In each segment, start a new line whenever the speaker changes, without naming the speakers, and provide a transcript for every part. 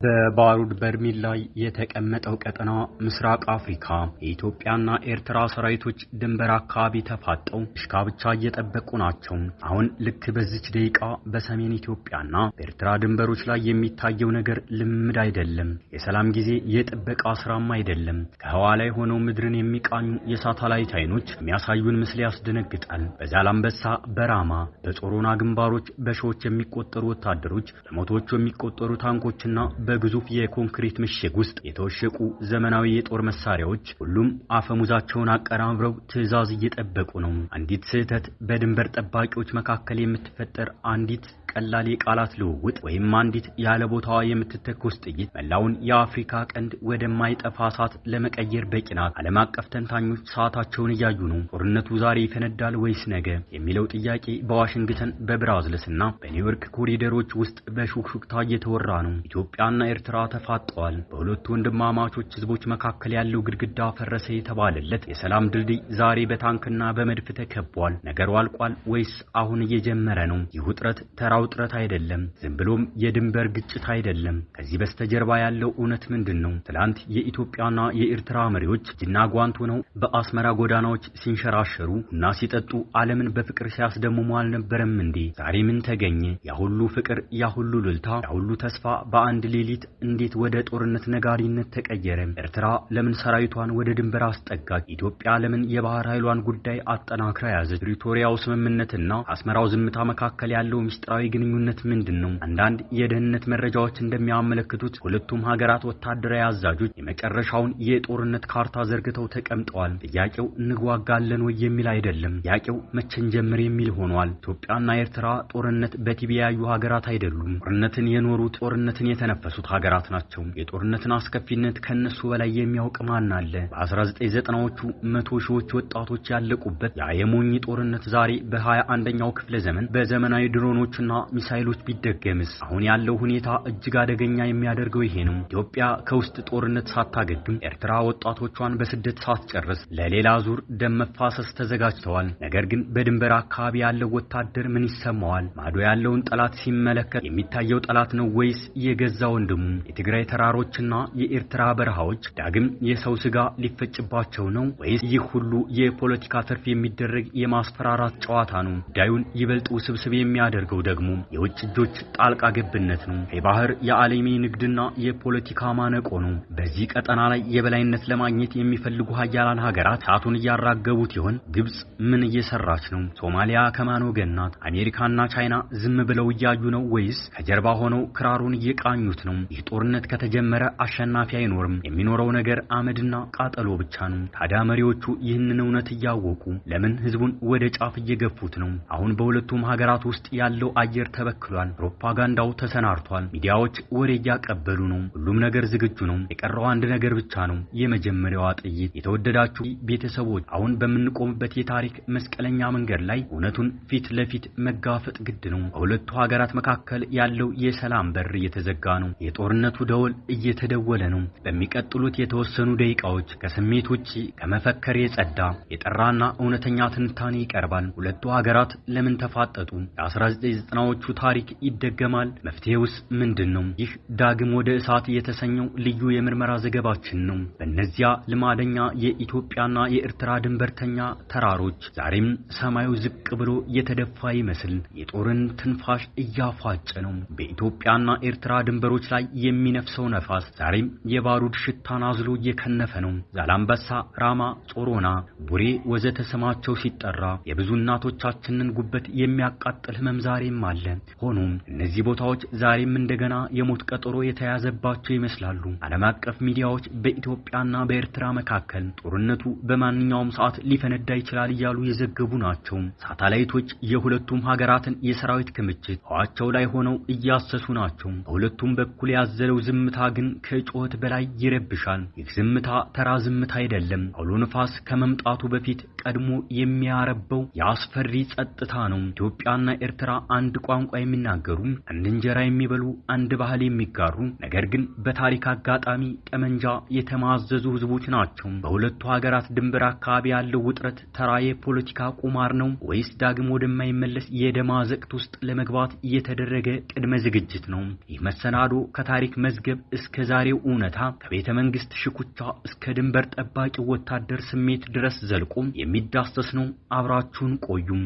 በባሩድ በርሜል ላይ የተቀመጠው ቀጠና ምስራቅ አፍሪካ የኢትዮጵያና ኤርትራ ሰራዊቶች ድንበር አካባቢ ተፋጠው ሽካ ብቻ እየጠበቁ ናቸው። አሁን ልክ በዚች ደቂቃ በሰሜን ኢትዮጵያና በኤርትራ ድንበሮች ላይ የሚታየው ነገር ልምድ አይደለም። የሰላም ጊዜ የጥበቃ ስራም አይደለም። ከህዋ ላይ ሆነው ምድርን የሚቃኙ የሳተላይት አይኖች የሚያሳዩን ምስል ያስደነግጣል። በዛላምበሳ፣ በራማ፣ በጾሮና ግንባሮች በሺዎች የሚቆጠሩ ወታደሮች፣ በመቶዎች የሚቆጠሩ ታንኮችና በግዙፍ የኮንክሪት ምሽግ ውስጥ የተወሸቁ ዘመናዊ የጦር መሳሪያዎች ሁሉም አፈሙዛቸውን አቀራምረው ትዕዛዝ እየጠበቁ ነው። አንዲት ስህተት በድንበር ጠባቂዎች መካከል የምትፈጠር አንዲት ቀላል የቃላት ልውውጥ ወይም አንዲት ያለ ቦታዋ የምትተኮስ ጥይት መላውን የአፍሪካ ቀንድ ወደማይጠፋ እሳት ለመቀየር በቂ ናት። ዓለም አቀፍ ተንታኞች ሰዓታቸውን እያዩ ነው። ጦርነቱ ዛሬ ይፈነዳል ወይስ ነገ የሚለው ጥያቄ በዋሽንግተን በብራዝልስና በኒውዮርክ ኮሪደሮች ውስጥ በሹክሹክታ እየተወራ ነው። ኢትዮጵያና ኤርትራ ተፋጠዋል። በሁለቱ ወንድማማቾች ህዝቦች መካከል ያለው ግድግዳ ፈረሰ የተባለለት የሰላም ድልድይ ዛሬ በታንክና በመድፍ ተከቧል። ነገሩ አልቋል ወይስ አሁን እየጀመረ ነው? ይህ ውጥረት ተራው ጥረት አይደለም። ዝም ብሎም የድንበር ግጭት አይደለም። ከዚህ በስተጀርባ ያለው እውነት ምንድነው? ትላንት የኢትዮጵያና የኤርትራ መሪዎች እጅና ጓንት ሆነው በአስመራ ጎዳናዎች ሲንሸራሸሩ እና ሲጠጡ ዓለምን በፍቅር ሲያስደምሙ አልነበረም እንዴ? ዛሬ ምን ተገኘ? ያ ሁሉ ፍቅር፣ ያ ሁሉ ልልታ፣ ያ ሁሉ ተስፋ በአንድ ሌሊት እንዴት ወደ ጦርነት ነጋሪነት ተቀየረ? ኤርትራ ለምን ሰራዊቷን ወደ ድንበር አስጠጋች? ኢትዮጵያ ለምን የባህር ኃይሏን ጉዳይ አጠናክራ ያዘች? ፕሪቶሪያው ስምምነትና አስመራው ዝምታ መካከል ያለው ምስጢራዊ ግንኙነት ምንድነው? አንዳንድ የደህንነት መረጃዎች እንደሚያመለክቱት ሁለቱም ሀገራት ወታደራዊ አዛዦች የመጨረሻውን የጦርነት ካርታ ዘርግተው ተቀምጠዋል። ጥያቄው እንዋጋለን ወይ የሚል አይደለም። ጥያቄው መቼን ጀምር የሚል ሆኗል። ኢትዮጵያና ኤርትራ ጦርነት በቲቪ ያዩ ሀገራት አይደሉም። ጦርነትን የኖሩት ጦርነትን የተነፈሱት ሀገራት ናቸው። የጦርነትን አስከፊነት ከነሱ በላይ የሚያውቅ ማን አለ? በ1990ዎቹ 100 ሺዎች ወጣቶች ያለቁበት ያ የሞኝ ጦርነት ዛሬ በ21ኛው ክፍለ ዘመን በዘመናዊ ድሮኖችና ሚሳይሎች ቢደገምስ? አሁን ያለው ሁኔታ እጅግ አደገኛ የሚያደርገው ይሄ ነው። ኢትዮጵያ ከውስጥ ጦርነት ሳታገግም፣ ኤርትራ ወጣቶቿን በስደት ሳትጨርስ ለሌላ ዙር ደም መፋሰስ ተዘጋጅተዋል። ነገር ግን በድንበር አካባቢ ያለው ወታደር ምን ይሰማዋል? ማዶ ያለውን ጠላት ሲመለከት የሚታየው ጠላት ነው ወይስ የገዛ ወንድሙ? የትግራይ ተራሮችና የኤርትራ በረሃዎች ዳግም የሰው ስጋ ሊፈጭባቸው ነው ወይስ ይህ ሁሉ የፖለቲካ ትርፍ የሚደረግ የማስፈራራት ጨዋታ ነው? ጉዳዩን ይበልጥ ውስብስብ የሚያደርገው ደግሞ የውጭ እጆች ጣልቃ ገብነት ነው። የባህር የዓለሚ ንግድና የፖለቲካ ማነቆ ነው። በዚህ ቀጠና ላይ የበላይነት ለማግኘት የሚፈልጉ ሀያላን ሀገራት እሳቱን እያራገቡት ይሆን? ግብጽ ምን እየሰራች ነው? ሶማሊያ ከማን ወገን ናት? አሜሪካና ቻይና ዝም ብለው እያዩ ነው ወይስ ከጀርባ ሆነው ክራሩን እየቃኙት ነው? ይህ ጦርነት ከተጀመረ አሸናፊ አይኖርም። የሚኖረው ነገር አመድና ቃጠሎ ብቻ ነው። ታዲያ መሪዎቹ ይህንን እውነት እያወቁ ለምን ህዝቡን ወደ ጫፍ እየገፉት ነው? አሁን በሁለቱም ሀገራት ውስጥ ያለው አየር ተበክሏል። ፕሮፓጋንዳው ተሰናርቷል። ሚዲያዎች ወሬ እያቀበሉ ነው። ሁሉም ነገር ዝግጁ ነው። የቀረው አንድ ነገር ብቻ ነው፣ የመጀመሪያዋ ጥይት። የተወደዳችሁ ቤተሰቦች፣ አሁን በምንቆምበት የታሪክ መስቀለኛ መንገድ ላይ እውነቱን ፊት ለፊት መጋፈጥ ግድ ነው። በሁለቱ ሀገራት መካከል ያለው የሰላም በር እየተዘጋ ነው። የጦርነቱ ደወል እየተደወለ ነው። በሚቀጥሉት የተወሰኑ ደቂቃዎች ከስሜት ውጪ ከመፈከር የጸዳ የጠራና እውነተኛ ትንታኔ ይቀርባል። ሁለቱ ሀገራት ለምን ተፋጠጡ? የ1990ዎቹ ታሪክ ይደገማል? መፍትሄውስ ምንድነው? ይህ ዳግም ወደ እሳት የተሰኘው ልዩ የምርመራ ዘገባችን ነው። በእነዚያ ልማደኛ የኢትዮጵያና የኤርትራ ድንበርተኛ ተራሮች ዛሬም ሰማዩ ዝቅ ብሎ የተደፋ ይመስል የጦርን ትንፋሽ እያፋጨ ነው። በኢትዮጵያና ኤርትራ ድንበሮች ላይ የሚነፍሰው ነፋስ ዛሬም የባሩድ ሽታን አዝሎ እየከነፈ ነው። ዛላምበሳ፣ ራማ፣ ጾሮና፣ ቡሬ ወዘተ ስማቸው ሲጠራ የብዙ እናቶቻችንን ጉበት የሚያቃጥል ህመም ዛሬም አለ። ሆኖም እነዚህ ቦታዎች ዛሬም እንደገና የሞት ቀጠሮ የተያዘባቸው ይመስላሉ። ዓለም አቀፍ ሚዲያዎች በኢትዮጵያና በኤርትራ መካከል ጦርነቱ በማንኛውም ሰዓት ሊፈነዳ ይችላል እያሉ የዘገቡ ናቸው። ሳተላይቶች የሁለቱም ሀገራትን የሰራዊት ክምችት ህዋቸው ላይ ሆነው እያሰሱ ናቸው። በሁለቱም በኩል ያዘለው ዝምታ ግን ከጩኸት በላይ ይረብሻል። ይህ ዝምታ ተራ ዝምታ አይደለም። አውሎ ነፋስ ከመምጣቱ በፊት ቀድሞ የሚያረበው የአስፈሪ ጸጥታ ነው። ኢትዮጵያና ኤርትራ አንድ ቋንቋ የሚናገሩ አንድ እንጀራ የሚበሉ አንድ ባህል የሚጋሩ ነገር ግን በታሪክ አጋጣሚ ጠመንጃ የተማዘዙ ህዝቦች ናቸው። በሁለቱ ሀገራት ድንበር አካባቢ ያለው ውጥረት ተራ የፖለቲካ ቁማር ነው ወይስ ዳግም ወደማይመለስ የደም አዘቅት ውስጥ ለመግባት እየተደረገ ቅድመ ዝግጅት ነው? ይህ መሰናዶ ከታሪክ መዝገብ እስከ ዛሬው እውነታ ከቤተ መንግስት ሽኩቻ እስከ ድንበር ጠባቂ ወታደር ስሜት ድረስ ዘልቆ የሚዳሰስ ነው። አብራችሁን ቆዩም።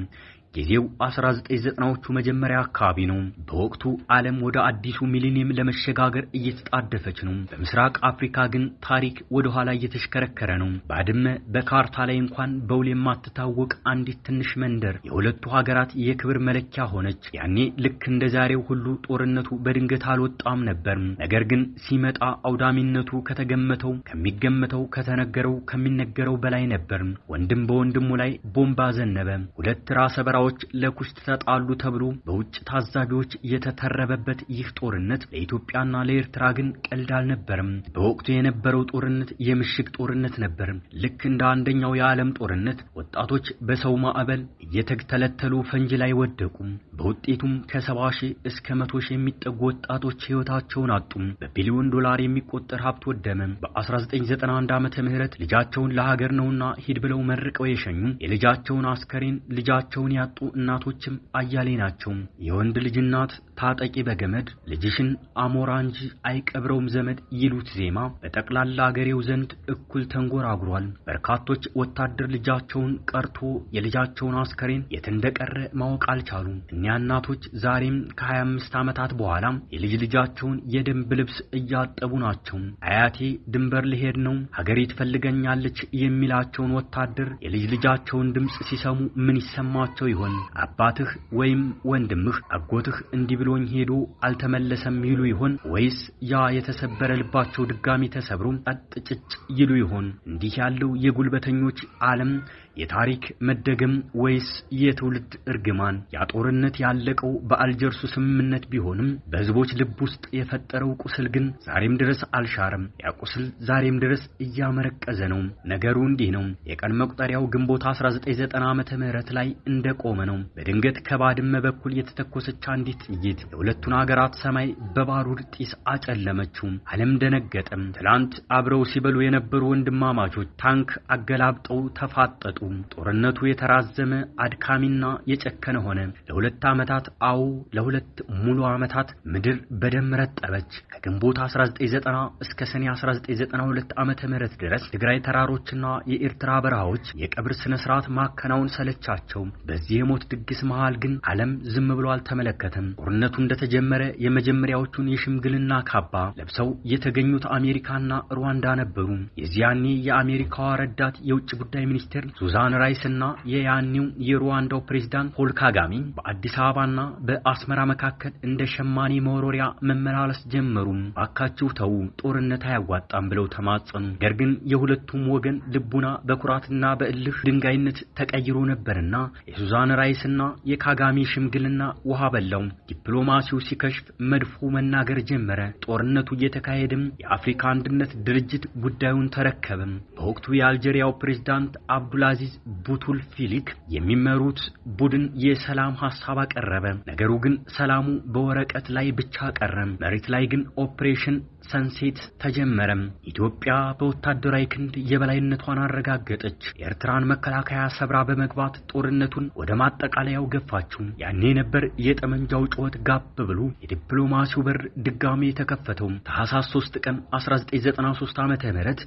ጊዜው 1990ዎቹ መጀመሪያ አካባቢ ነው። በወቅቱ ዓለም ወደ አዲሱ ሚሊኒየም ለመሸጋገር እየተጣደፈች ነው። በምስራቅ አፍሪካ ግን ታሪክ ወደ ኋላ እየተሽከረከረ ነው። ባድመ በካርታ ላይ እንኳን በውል የማትታወቅ አንዲት ትንሽ መንደር የሁለቱ ሀገራት የክብር መለኪያ ሆነች። ያኔ ልክ እንደ ዛሬው ሁሉ ጦርነቱ በድንገት አልወጣም ነበር። ነገር ግን ሲመጣ አውዳሚነቱ ከተገመተው ከሚገመተው ከተነገረው ከሚነገረው በላይ ነበር። ወንድም በወንድሙ ላይ ቦምባ ዘነበ። ሁለት ራስ በራዎች ለኩሽ ተጣሉ ተብሎ በውጭ ታዛቢዎች የተተረበበት ይህ ጦርነት ለኢትዮጵያና ለኤርትራ ግን ቀልድ አልነበረም። በወቅቱ የነበረው ጦርነት የምሽግ ጦርነት ነበር። ልክ እንደ አንደኛው የዓለም ጦርነት ወጣቶች በሰው ማዕበል እየተተለተሉ ፈንጅ ላይ ወደቁ። በውጤቱም ከ70 ሺህ እስከ 100 ሺህ የሚጠጉ ወጣቶች ሕይወታቸውን አጡ። በቢሊዮን ዶላር የሚቆጠር ሀብት ወደመ። በ1991 ዓመተ ምህረት ልጃቸውን ለሀገር ነውና ሂድ ብለው መርቀው የሸኙ የልጃቸውን አስከሬን ልጃቸውን ያጡ እናቶችም አያሌ ናቸው። የወንድ ልጅ እናት ታጠቂ በገመድ ልጅሽን አሞራ እንጂ አይቀብረውም ዘመድ ይሉት ዜማ በጠቅላላ አገሬው ዘንድ እኩል ተንጎራጉሯል። በርካቶች ወታደር ልጃቸውን ቀርቶ የልጃቸውን አስከሬን የት እንደቀረ ማወቅ አልቻሉም። እኒያ እናቶች ዛሬም ከ25 ዓመታት በኋላ የልጅ ልጃቸውን የደንብ ልብስ እያጠቡ ናቸው። አያቴ ድንበር ሊሄድ ነው ሀገሬ ትፈልገኛለች የሚላቸውን ወታደር የልጅ ልጃቸውን ድምጽ ሲሰሙ ምን ይሰማቸው ይሆን? አባትህ ወይም ወንድምህ አጎትህ እንዲህ ብሎኝ ሄዶ አልተመለሰም ይሉ ይሆን? ወይስ ያ የተሰበረ ልባቸው ድጋሚ ተሰብሮ አጥጭጭ ይሉ ይሆን? እንዲህ ያለው የጉልበተኞች ዓለም የታሪክ መደገም ወይስ የትውልድ እርግማን? ያ ጦርነት ያለቀው በአልጀርሱ ስምምነት ቢሆንም በህዝቦች ልብ ውስጥ የፈጠረው ቁስል ግን ዛሬም ድረስ አልሻረም። ያ ቁስል ዛሬም ድረስ እያመረቀዘ ነው። ነገሩ እንዲህ ነው። የቀን መቁጠሪያው ግንቦት 1990 ዓመተ ምህረት ላይ እንደቆመ ነው። በድንገት ከባድመ በኩል የተተኮሰች አንዲት ጥይት የሁለቱን ሀገራት ሰማይ በባሩድ ጢስ አጨለመችው። ዓለም ደነገጠም። ትላንት አብረው ሲበሉ የነበሩ ወንድማማቾች ታንክ አገላብጠው ተፋጠጡ። ጦርነቱ የተራዘመ አድካሚና የጨከነ ሆነ። ለሁለት ዓመታት ለሁለት ሙሉ ዓመታት ምድር በደም ረጠበች። ከግንቦት 1990 እስከ ሰኔ 1992 ዓመተ ምህረት ድረስ ትግራይ ተራሮችና የኤርትራ በረሃዎች የቀብር ስነ ስርዓት ማከናወን ሰለቻቸው። በዚህ የሞት ድግስ መሃል ግን ዓለም ዝም ብሎ አልተመለከተም። ጦርነቱ እንደተጀመረ የመጀመሪያዎቹን የሽምግልና ካባ ለብሰው የተገኙት አሜሪካና ሩዋንዳ ነበሩ። የዚያኔ የአሜሪካዋ ረዳት የውጭ ጉዳይ ሚኒስትር ሱዛን ራይስና የያኔው የሩዋንዳው ፕሬዝዳንት ፖል ካጋሜ በአዲስ አበባና በአስመራ መካከል እንደ ሸማኔ መወሮሪያ መመላለስ ጀመሩ። ባካችሁ ተው ጦርነት አያዋጣም ብለው ተማጸኑ። ነገር ግን የሁለቱም ወገን ልቡና በኩራትና በእልህ ድንጋይነት ተቀይሮ ነበርና የሱዛን ራይስና የካጋሜ ሽምግልና ውሃ በላው። ዲፕሎማሲው ሲከሽፍ መድፎ መናገር ጀመረ። ጦርነቱ እየተካሄደም የአፍሪካ አንድነት ድርጅት ጉዳዩን ተረከበ። በወቅቱ የአልጄሪያው ፕሬዝዳንት አብዱልአዚዝ ቡቱልፊሊክ የሚመሩት ቡድን የሰላም ሐሳብ አቀረበ። ነገሩ ግን ሰላሙ በወረቀት ላይ ብቻ ቀረ። መሬት ላይ ግን ኦፕሬሽን ሰንሴት ተጀመረ። ኢትዮጵያ በወታደራዊ ክንድ የበላይነቷን አረጋገጠች። የኤርትራን መከላከያ ሰብራ በመግባት ጦርነቱን ወደ ማጠቃለያው ገፋችው። ያኔ ነበር የጠመንጃው ጩኸት ጋብ ብሎ የዲፕሎማሲው በር ድጋሜ የተከፈተው። ታህሳስ 3 ቀን 1993 ዓመተ ምህረት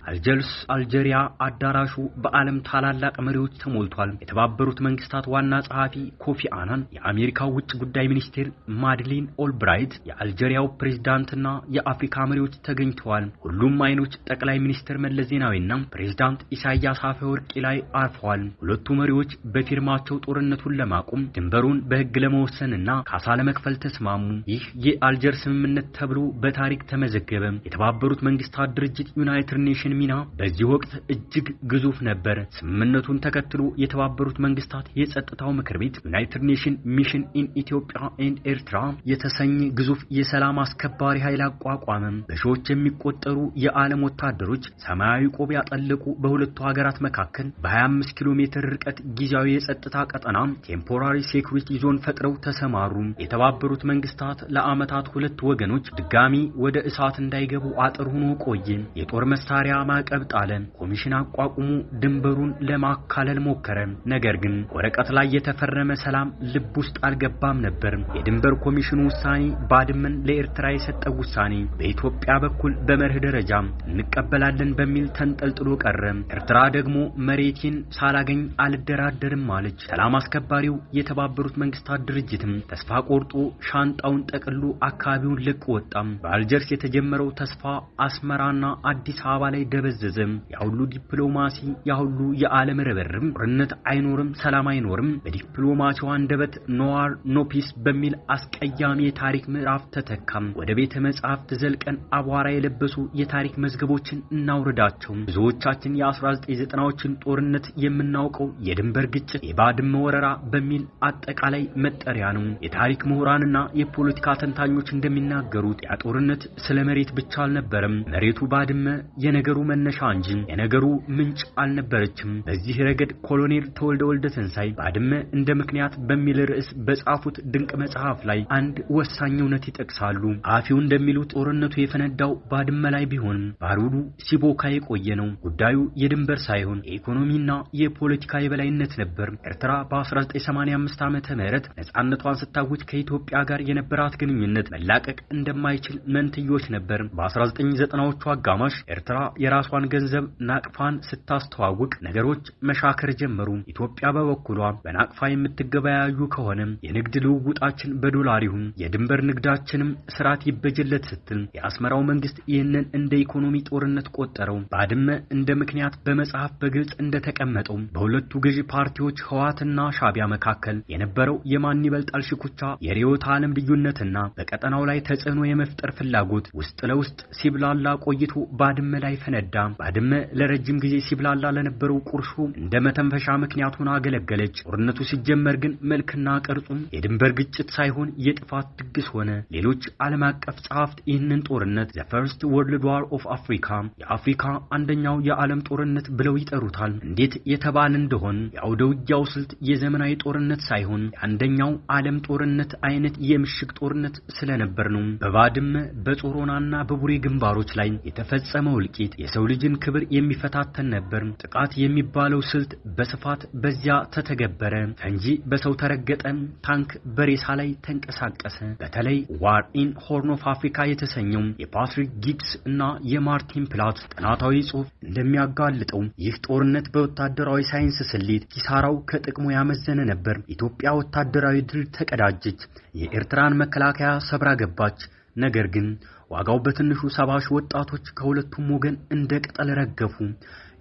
አልጄሪያ አዳራሹ በዓለም ታላላቅ መሪዎች ተሞልቷል። የተባበሩት መንግስታት ዋና ጸሐፊ ኮፊ አናን፣ የአሜሪካው ውጭ ጉዳይ ሚኒስትር ማድሊን ኦልብራይት፣ የአልጄሪያው ፕሬዝዳንትና የአፍሪካ መሪዎች ተገኝተዋል። ሁሉም አይኖች ጠቅላይ ሚኒስትር መለስ ዜናዊና ፕሬዝዳንት ኢሳያስ አፈወርቂ ላይ አርፈዋል። ሁለቱ መሪዎች በፊርማቸው ጦርነቱን ለማቆም ድንበሩን በሕግ ለመወሰንና ካሳ ለመክፈል ተስማሙ። ይህ የአልጀር ስምምነት ተብሎ በታሪክ ተመዘገበ። የተባበሩት መንግስታት ድርጅት ዩናይትድ ኔሽን ሚና በዚህ ወቅት እጅግ ግዙፍ ነበር። ስምምነቱን ተከትሎ የተባበሩት መንግስታት የጸጥታው ምክር ቤት ዩናይትድ ኔሽን ሚሽን ኢን ኢትዮጵያ ኤንድ ኤርትራ የተሰኘ ግዙፍ የሰላም አስከባሪ ኃይል አቋቋመ። በሺዎች የሚቆጠሩ የዓለም ወታደሮች ሰማያዊ ቆብ ያጠለቁ በሁለቱ ሀገራት መካከል በ25 ኪሎ ሜትር ርቀት ጊዜያዊ የጸጥታ ቀጠና ቴምፖራሪ ሴኩሪቲ ዞን ፈጥረው ተሰማሩ። የተባበሩት መንግስታት ለዓመታት ሁለት ወገኖች ድጋሚ ወደ እሳት እንዳይገቡ አጥር ሆኖ ቆየ። የጦር መሳሪያ ማዕቀብ ጣለ። ኮሚሽን አቋቁሞ ድንበሩን ለማካለል ሞከረ። ነገር ግን ወረቀት ላይ የተፈረመ ሰላም ልብ ውስጥ አልገባም ነበር። የድንበር ኮሚሽኑ ውሳኔ ባድመን ለኤርትራ የሰጠው ውሳኔ በኢትዮጵያ በኩል በመርህ ደረጃ እንቀበላለን በሚል ተንጠልጥሎ ቀረ። ኤርትራ ደግሞ መሬቴን ሳላገኝ አልደራደርም አለች። ሰላም አስከባሪው የተባበሩት መንግስታት ድርጅትም ተስፋ ቆርጦ ሻንጣውን ጠቅሎ አካባቢውን ለቆ ወጣ። በአልጀርስ የተጀመረው ተስፋ አስመራና አዲስ አበባ ላይ ደበዘዘ። ያሁሉ ዲፕሎማሲ፣ ያሁሉ የዓለም ርብርብ ጦርነት አይኖርም፣ ሰላም አይኖርም በዲፕሎማሲው አንደበት ኖዋር ኖፒስ በሚል አስቀያሚ የታሪክ ምዕራፍ ተተካም። ወደ ቤተ መጻሕፍት ዘልቀን አቧራ የለበሱ የታሪክ መዝገቦችን እናውርዳቸው። ብዙዎቻችን የ1990ዎችን ጦርነት የምናውቀው የድንበር ግጭት፣ የባድመ ወረራ በሚል አጠቃላይ መጠሪያ ነው። የታሪክ ምሁራንና የፖለቲካ ተንታኞች እንደሚናገሩት ያ ጦርነት ስለ መሬት ብቻ አልነበረም። መሬቱ ባድመ የነገሩ መነሻ እንጂ የነገሩ ምንጭ አልነበረችም። በዚህ ረገድ ኮሎኔል ተወልደ ወልደ ተንሳይ ባድመ እንደ ምክንያት በሚል ርዕስ በጻፉት ድንቅ መጽሐፍ ላይ አንድ ወሳኝ እውነት ይጠቅሳሉ። ጸሐፊው እንደሚሉት ጦርነቱ የፈነዳው ባድመ ላይ ቢሆንም ባሩዱ ሲቦካ የቆየ ነው። ጉዳዩ የድንበር ሳይሆን የኢኮኖሚና የፖለቲካ የበላይነት ነበር። ኤርትራ በ1985 ዓመተ ምህረት ነፃነቷን ስታውጅ ከኢትዮጵያ ጋር የነበራት ግንኙነት መላቀቅ እንደማይችል መንትዮች ነበር። በ1990ዎቹ አጋማሽ ኤርትራ የራሷን ገንዘብ ናቅፋን ስታስተዋውቅ ነገሮች መሻከር ጀመሩ። ኢትዮጵያ በበኩሏ በናቅፋ የምትገበያዩ ከሆነ የንግድ ልውውጣችን በዶላር ይሁን፣ የድንበር ንግዳችንም ስርዓት ይበጀለት ስትል የአስመራው መንግስት ይህንን እንደ ኢኮኖሚ ጦርነት ቆጠረው። ባድመ እንደ ምክንያት በመጽሐፍ በግልጽ እንደተቀመጠው በሁለቱ ገዢ ፓርቲዎች ህወሓትና ሻዕቢያ መካከል የነበረው የማን ይበልጣል ሽኩቻ፣ የርዕዮተ ዓለም ልዩነትና በቀጠናው ላይ ተጽዕኖ የመፍጠር ፍላጎት ውስጥ ለውስጥ ሲብላላ ቆይቶ ባድመ ላይ ፈነዳ። ባድመ ለረጅም ጊዜ ሲብላላ ለነበረው ቁርሾ እንደ መተንፈሻ ምክንያት ሆና አገለገለች። ጦርነቱ ሲጀመር ግን መልክና ቅርጹም የድንበር ግጭት ሳይሆን የጥፋት ድግስ ሆነ። ሌሎች ዓለም አቀፍ ጸሐፍት ይህንን ጦርነት ዘ ፈርስት ወርልድ ዋር ኦፍ አፍሪካ፣ የአፍሪካ አንደኛው የዓለም ጦርነት ብለው ይጠሩታል። እንዴት የተባለ እንደሆን የአውደ ውጊያው ስልት የዘመናዊ ጦርነት ሳይሆን የአንደኛው ዓለም ጦርነት አይነት የምሽግ ጦርነት ስለነበር ነው። በባድመ በጾሮናና በቡሬ ግንባሮች ላይ የተፈጸመው እልቂት የሰው ልጅን ክብር የሚፈታተን ነበር። ጥቃት የሚባለው ስልት በስፋት በዚያ ተተገበረ። ፈንጂ በሰው ተረገጠ፣ ታንክ በሬሳ ላይ ተንቀሳቀሰ። በተለይ ዋር ኢን ሆርን ኦፍ አፍሪካ የተሰኘው የፓትሪክ ጊግስ እና የማርቲን ፕላት ጥናታዊ ጽሑፍ እንደሚያጋልጠው ይህ ጦርነት በወታደራዊ ሳይንስ ስሌት ኪሳራው ከጥቅሙ ያመዘነ ነበር። ኢትዮጵያ ወታደራዊ ድል ተቀዳጀች፣ የኤርትራን መከላከያ ሰብራ ገባች። ነገር ግን ዋጋው በትንሹ 70 ሺህ ወጣቶች ከሁለቱም ወገን እንደ ቅጠል ረገፉ።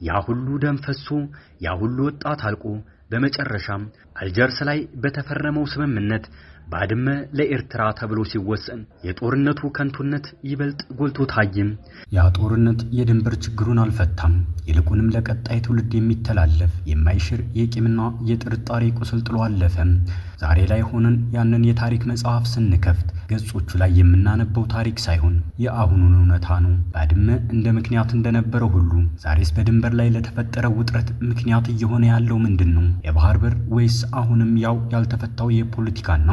ያ ሁሉ ደም ፈሶ፣ ያ ሁሉ ወጣት አልቆ በመጨረሻም አልጀርስ ላይ በተፈረመው ስምምነት ባድመ ለኤርትራ ተብሎ ሲወሰን የጦርነቱ ከንቱነት ይበልጥ ጎልቶ ታየ። ያ ጦርነት የድንበር ችግሩን አልፈታም። ይልቁንም ለቀጣይ ትውልድ የሚተላለፍ የማይሽር የቂምና የጥርጣሬ ቁስል ጥሎ አለፈ። ዛሬ ላይ ሆነን ያንን የታሪክ መጽሐፍ ስንከፍት ገጾቹ ላይ የምናነበው ታሪክ ሳይሆን የአሁኑን እውነታ ነው። ባድመ እንደ ምክንያት እንደነበረው ሁሉ ዛሬስ በድንበር ላይ ለተፈጠረው ውጥረት ምክንያት እየሆነ ያለው ምንድን ነው? የባህር በር ወይስ አሁንም ያው ያልተፈታው የፖለቲካና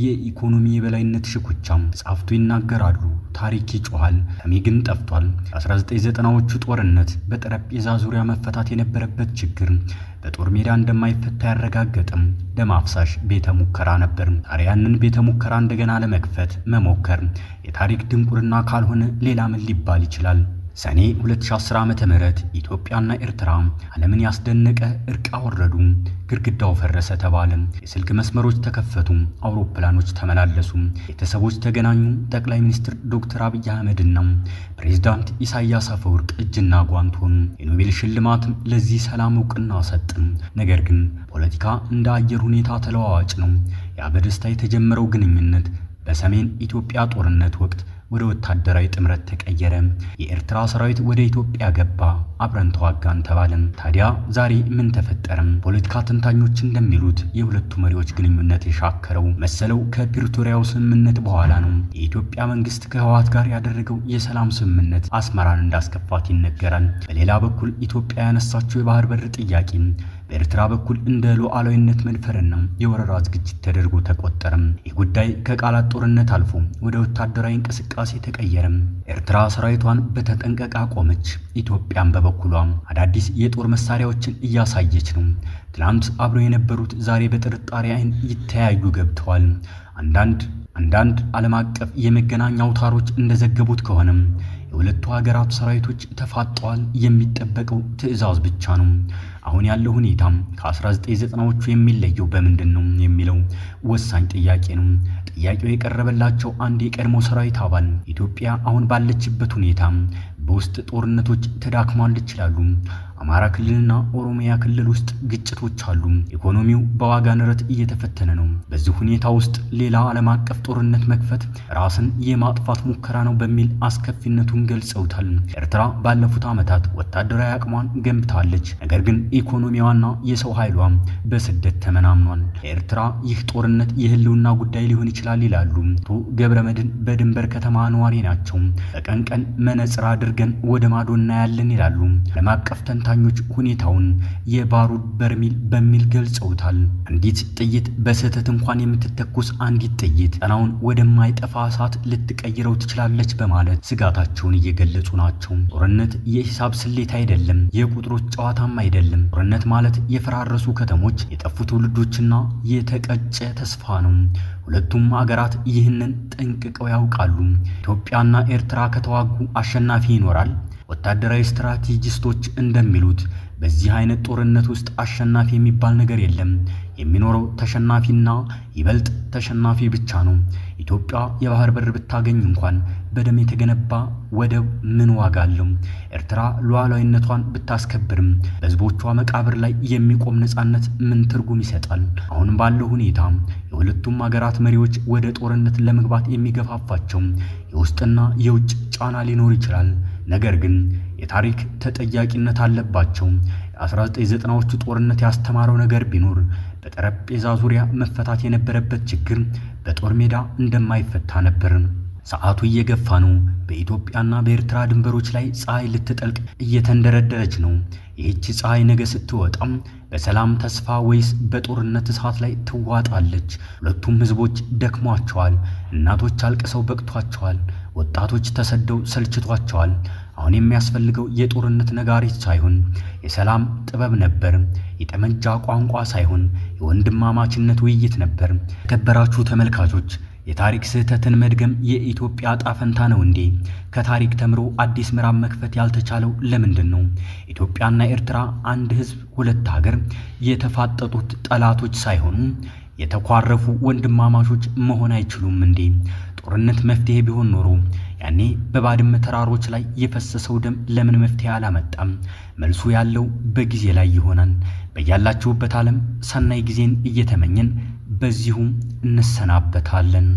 የኢኮኖሚ የበላይነት ሽኩቻም? ጻፍቱ ይናገራሉ፣ ታሪክ ይጮሃል፣ ሰሚ ግን ጠፍቷል። የ1990ዎቹ ጦርነት በጠረጴዛ ዙሪያ መፈታት የነበረበት ችግር በጦር ሜዳ እንደማይፈታ ያረጋገጠም ደም አፍሳሽ ቤተ ሙከራ ነበር። ዛሬ ያንን ቤተ ሙከራ እንደገና ለመክፈት መሞከር የታሪክ ድንቁርና ካልሆነ ሌላ ምን ሊባል ይችላል? ሰኔ 2010 ዓመተ ምህረት ኢትዮጵያና ኤርትራ ዓለምን ያስደነቀ እርቅ አወረዱ። ግድግዳው ፈረሰ ተባለ። የስልክ መስመሮች ተከፈቱ። አውሮፕላኖች ተመላለሱ። ቤተሰቦች ተገናኙ። ጠቅላይ ሚኒስትር ዶክተር አብይ አህመድና ፕሬዝዳንት ኢሳያስ አፈወርቅ እጅና ጓንት ሆኑ። የኖቤል ሽልማትም ለዚህ ሰላም እውቅና ሰጠ። ነገር ግን ፖለቲካ እንደ አየር ሁኔታ ተለዋዋጭ ነው። ያ በደስታ የተጀመረው ግንኙነት በሰሜን ኢትዮጵያ ጦርነት ወቅት ወደ ወታደራዊ ጥምረት ተቀየረ። የኤርትራ ሰራዊት ወደ ኢትዮጵያ ገባ፣ አብረን ተዋጋን ተባለም። ታዲያ ዛሬ ምን ተፈጠረ? ፖለቲካ ተንታኞች እንደሚሉት የሁለቱ መሪዎች ግንኙነት የሻከረው መሰለው ከፕሪቶሪያው ስምምነት በኋላ ነው። የኢትዮጵያ መንግስት ከህወሓት ጋር ያደረገው የሰላም ስምምነት አስመራን እንዳስከፋት ይነገራል። በሌላ በኩል ኢትዮጵያ ያነሳችው የባህር በር ጥያቄ በኤርትራ በኩል እንደ ሉዓላዊነት መድፈርና የወረራ ዝግጅት ተደርጎ ተቆጠረም። ይህ ጉዳይ ከቃላት ጦርነት አልፎ ወደ ወታደራዊ እንቅስቃሴ ተቀየረም። ኤርትራ ሰራዊቷን በተጠንቀቅ አቆመች። ኢትዮጵያን በበኩሏ አዳዲስ የጦር መሳሪያዎችን እያሳየች ነው። ትናንት አብረው የነበሩት ዛሬ በጥርጣሬ አይን ይተያዩ ገብተዋል። አንዳንድ ዓለም አቀፍ የመገናኛ አውታሮች እንደዘገቡት ከሆነም የሁለቱ ሀገራት ሰራዊቶች ተፋጠዋል። የሚጠበቀው ትዕዛዝ ብቻ ነው። አሁን ያለው ሁኔታ ከ1990ዎቹ የሚለየው በምንድን ነው የሚለው ወሳኝ ጥያቄ ነው። ጥያቄው የቀረበላቸው አንድ የቀድሞ ሰራዊት አባል ኢትዮጵያ አሁን ባለችበት ሁኔታ በውስጥ ጦርነቶች ተዳክማለች ይላሉ። አማራ ክልልና ኦሮሚያ ክልል ውስጥ ግጭቶች አሉ። ኢኮኖሚው በዋጋ ንረት እየተፈተነ ነው። በዚህ ሁኔታ ውስጥ ሌላ ዓለም አቀፍ ጦርነት መክፈት ራስን የማጥፋት ሙከራ ነው በሚል አስከፊነቱን ገልጸውታል። ኤርትራ ባለፉት ዓመታት ወታደራዊ አቅሟን ገንብታለች። ነገር ግን ኢኮኖሚዋና የሰው ኃይሏ በስደት ተመናምኗል። ኤርትራ ይህ ጦርነት የህልውና ጉዳይ ሊሆን ይችላል ይላሉ። አቶ ገብረመድህን በድንበር ከተማ ነዋሪ ናቸው። በቀን ቀን መነጽር አድርገን ወደ ማዶ እናያለን ይላሉ። ዓለም አቀፍ ተንታኞች ሁኔታውን የባሩድ በርሚል በሚል ገልጸውታል። አንዲት ጥይት በስህተት እንኳን የምትተኩስ አንዲት ጥይት ጣናውን ወደማይጠፋ እሳት ልትቀይረው ትችላለች በማለት ስጋታቸውን እየገለጹ ናቸው። ጦርነት የሂሳብ ስሌት አይደለም፣ የቁጥሮች ጨዋታም አይደለም። ጦርነት ማለት የፈራረሱ ከተሞች፣ የጠፉ ትውልዶችና የተቀጨ ተስፋ ነው። ሁለቱም ሀገራት ይህንን ጠንቅቀው ያውቃሉ። ኢትዮጵያና ኤርትራ ከተዋጉ አሸናፊ ይኖራል? ወታደራዊ ስትራቴጂስቶች እንደሚሉት በዚህ አይነት ጦርነት ውስጥ አሸናፊ የሚባል ነገር የለም። የሚኖረው ተሸናፊና ይበልጥ ተሸናፊ ብቻ ነው። ኢትዮጵያ የባህር በር ብታገኝ እንኳን በደም የተገነባ ወደብ ምን ዋጋ አለው? ኤርትራ ሉዓላዊነቷን ብታስከብርም በህዝቦቿ መቃብር ላይ የሚቆም ነፃነት ምን ትርጉም ይሰጣል? አሁን ባለው ሁኔታ የሁለቱም ሀገራት መሪዎች ወደ ጦርነት ለመግባት የሚገፋፋቸው የውስጥና የውጭ ጫና ሊኖር ይችላል። ነገር ግን የታሪክ ተጠያቂነት አለባቸው። የ1990ዎቹ ጦርነት ያስተማረው ነገር ቢኖር በጠረጴዛ ዙሪያ መፈታት የነበረበት ችግር በጦር ሜዳ እንደማይፈታ ነበር። ሰዓቱ እየገፋ ነው። በኢትዮጵያና በኤርትራ ድንበሮች ላይ ፀሐይ ልትጠልቅ እየተንደረደረች ነው። ይህች ፀሐይ ነገ ስትወጣም በሰላም ተስፋ ወይስ በጦርነት እሳት ላይ ትዋጣለች? ሁለቱም ህዝቦች ደክሟቸዋል። እናቶች አልቅሰው በቅቷቸዋል። ወጣቶች ተሰደው ሰልችቷቸዋል። አሁን የሚያስፈልገው የጦርነት ነጋሪት ሳይሆን የሰላም ጥበብ ነበር። የጠመንጃ ቋንቋ ሳይሆን የወንድማማችነት ውይይት ነበር። የተከበራችሁ ተመልካቾች፣ የታሪክ ስህተትን መድገም የኢትዮጵያ ዕጣ ፈንታ ነው እንዴ? ከታሪክ ተምሮ አዲስ ምዕራፍ መክፈት ያልተቻለው ለምንድን ነው? ኢትዮጵያና ኤርትራ አንድ ህዝብ ሁለት ሀገር፣ የተፋጠጡት ጠላቶች ሳይሆኑ የተኳረፉ ወንድማማቾች መሆን አይችሉም እንዴ? ጦርነት መፍትሄ ቢሆን ኖሮ ያኔ በባድመ ተራሮች ላይ የፈሰሰው ደም ለምን መፍትሄ አላመጣም? መልሱ ያለው በጊዜ ላይ ይሆናል። በያላችሁበት ዓለም ሰናይ ጊዜን እየተመኘን በዚሁ እንሰናበታለን።